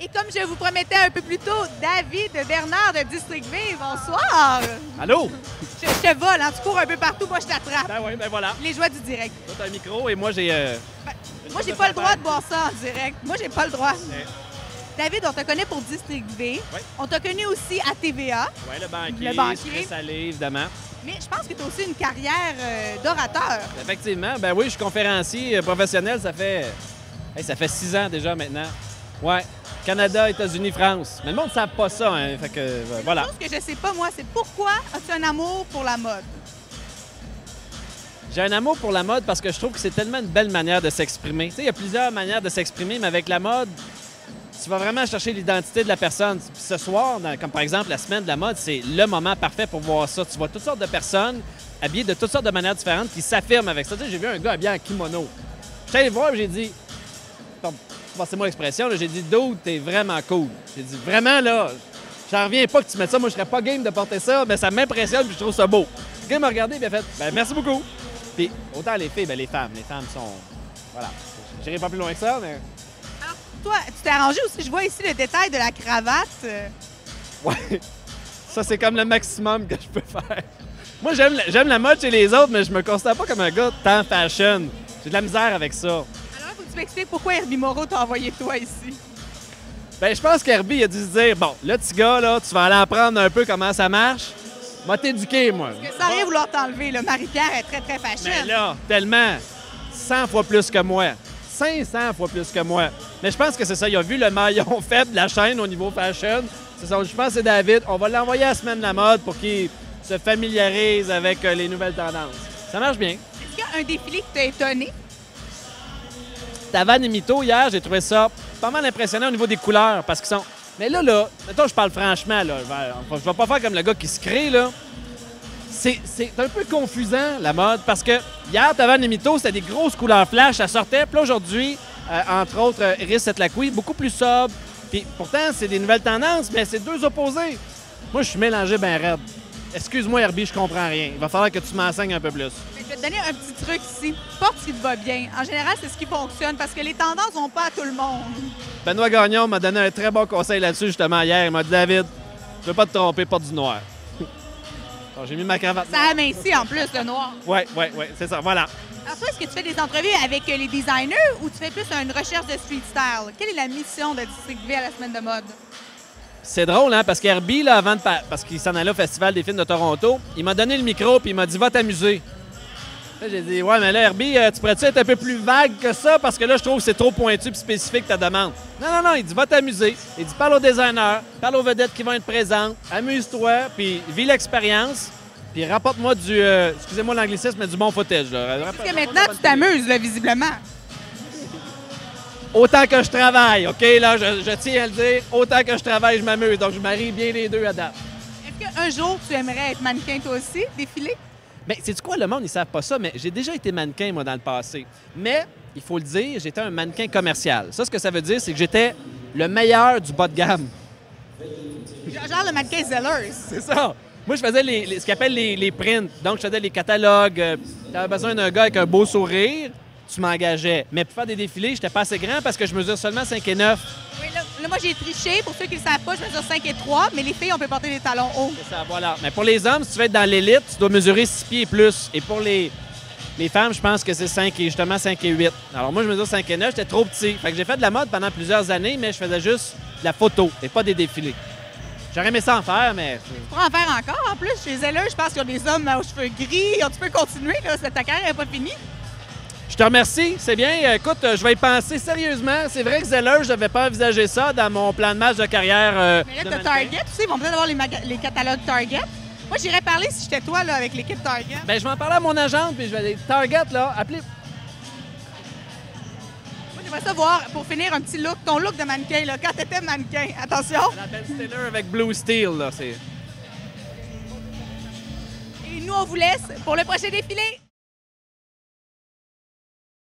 Et comme je vous promettais un peu plus tôt, David Bernard de District V, bonsoir! Allô? Je te vole, hein, tu cours un peu partout, moi je t'attrape. Ben oui, ben voilà. Les joies du direct. Toi, t'as un micro et moi, j'ai... Moi, j'ai pas le droit de boire ça en direct. Moi, j'ai pas le droit. Ouais. David, on te connaît pour District V. Oui. On t'a connu aussi à TVA. Ouais, le banquier, Le banquier. sucré salé, évidemment. Mais je pense que tu as aussi une carrière d'orateur. Effectivement, ben oui, je suis conférencier professionnel, ça fait 6 ans déjà maintenant. Ouais, Canada, États-Unis, France. Mais le monde ne savent pas ça, hein, fait que voilà. Une chose que je sais pas, moi, c'est pourquoi as-tu un amour pour la mode? J'ai un amour pour la mode parce que je trouve que c'est tellement une belle manière de s'exprimer. Tu sais, il y a plusieurs manières de s'exprimer, mais avec la mode, tu vas vraiment chercher l'identité de la personne. Puis ce soir, comme par exemple la semaine de la mode, c'est le moment parfait pour voir ça. Tu vois toutes sortes de personnes habillées de toutes sortes de manières différentes qui s'affirment avec ça. Tu sais, j'ai vu un gars habillé en kimono. Je suis allé le voir et j'ai dit, passez-moi l'expression, là, j'ai dit, dude, t'es vraiment cool. J'ai dit, vraiment, là, j'en reviens pas que tu mettes ça. Moi, je serais pas game de porter ça, mais ça m'impressionne et je trouve ça beau. Le gars m'a regardé et il a fait, ben merci beaucoup. Puis autant les filles, ben les femmes sont... Voilà. J'irai pas plus loin que ça, mais... Alors, toi, tu t'es arrangé aussi, je vois ici le détail de la cravate. Ouais. Ça, c'est comme le maximum que je peux faire. Moi, j'aime la mode chez les autres, mais je me considère pas comme un gars tant fashion. J'ai de la misère avec ça. Alors, il faut que tu m'expliques pourquoi Herbie Moreau t'a envoyé toi ici. Ben, je pense qu'Herbie a dû se dire, bon, là, petit gars, là, tu vas aller apprendre un peu comment ça marche. M'a t'éduquer, moi. Parce que sans rien vouloir t'enlever, le Marie-Pierre est très, très fashion. Mais là, tellement, 100 fois plus que moi. 500 fois plus que moi. Mais je pense que c'est ça. Il a vu le maillon faible de la chaîne au niveau fashion. C'est ça. Je pense que c'est David. On va l'envoyer à la semaine de la mode pour qu'il se familiarise avec les nouvelles tendances. Ça marche bien. Est-ce qu'il y a un défilé qui t'a étonné? Tavan et Mito, hier, j'ai trouvé ça pas mal impressionnant au niveau des couleurs parce qu'ils sont... Mais là, mettons, je parle franchement, là. Je vais pas faire comme le gars qui se crée, là. C'est un peu confusant, la mode, parce que hier, Tavan et Mito, c'était des grosses couleurs flash, ça sortait. Puis là, aujourd'hui, entre autres, Iris Setlaqui, beaucoup plus sobre. Puis pourtant, c'est des nouvelles tendances, mais c'est deux opposés. Moi, je suis mélangé ben raide. Excuse-moi, Herbie, je comprends rien. Il va falloir que tu m'enseignes un peu plus. Je vais te donner un petit truc ici. Porte ce qui te va bien. En général, c'est ce qui fonctionne parce que les tendances vont pas à tout le monde. Benoît Gagnon m'a donné un très bon conseil là-dessus, justement, hier. Il m'a dit, David, je veux pas te tromper, porte du noir. Alors, j'ai mis ma cravate. Ça amincit en plus, le noir. Oui, c'est ça, voilà. Alors toi, est-ce que tu fais des entrevues avec les designers ou tu fais plus une recherche de street style? Quelle est la mission de District V à la semaine de mode? C'est drôle, hein, parce qu'Herbie, là, parce qu'il s'en allait au Festival des films de Toronto, il m'a donné le micro puis il m'a dit, va t'amuser. Là, j'ai dit, ouais, mais là, Herbie, tu pourrais-tu être un peu plus vague que ça? Parce que là, je trouve que c'est trop pointu et spécifique ta demande. Non, il dit, va t'amuser. Il dit, parle aux designers, parle aux vedettes qui vont être présentes, amuse-toi, puis vis l'expérience, puis rapporte-moi du, excusez-moi l'anglicisme, mais du bon footage. Là. Parce que maintenant, tu t'amuses, là, visiblement. Autant que je travaille, OK? Là, je tiens à le dire, autant que je travaille, je m'amuse. Donc, je marie bien les deux à date. Est-ce qu'un jour, tu aimerais être mannequin toi aussi, défiler? Bien, c'est quoi, le monde, ils savent pas ça, mais j'ai déjà été mannequin, moi, dans le passé. Mais, il faut le dire, j'étais un mannequin commercial. Ça, ce que ça veut dire, c'est que j'étais le meilleur du bas de gamme. Genre le mannequin Zellers. C'est ça. Moi, je faisais ce qu'ils appellent les prints. Donc, je faisais les catalogues. Tu avais besoin d'un gars avec un beau sourire, tu m'engageais. Mais pour faire des défilés, j'étais pas assez grand parce que je mesure seulement 5 et 9. Oui, là, moi, j'ai triché. Pour ceux qui ne le savent pas, je mesure 5 et 3, mais les filles, on peut porter des talons hauts. C'est ça, voilà. Mais pour les hommes, si tu veux être dans l'élite, tu dois mesurer 6 pieds et plus. Et pour les femmes, je pense que c'est 5 et 8. Alors moi, je mesure 5 et 9, j'étais trop petit. Fait que j'ai fait de la mode pendant plusieurs années, mais je faisais juste de la photo et pas des défilés. J'aurais aimé ça en faire, mais... Tu pourras en faire encore. En plus, chez Zellers, je pense qu'il y a des hommes aux cheveux gris. Tu peux continuer, là. Ta carrière n'est pas finie. Je te remercie, c'est bien. Écoute, je vais y penser sérieusement. C'est vrai que Zeller, je n'avais pas envisagé ça dans mon plan de match de carrière. Mais là, tu as Target aussi. Ils vont peut-être avoir les catalogues Target. Moi, j'irais parler si j'étais toi là, avec l'équipe Target. Bien, je vais en parler à mon agente, puis je vais dire Target, là, appelez. Moi, j'aimerais ça voir, pour finir, un petit look, ton look de mannequin, là, quand tu étais mannequin. Attention. La Ben Stiller avec Blue Steel, là, c'est... Et nous, on vous laisse pour le prochain défilé.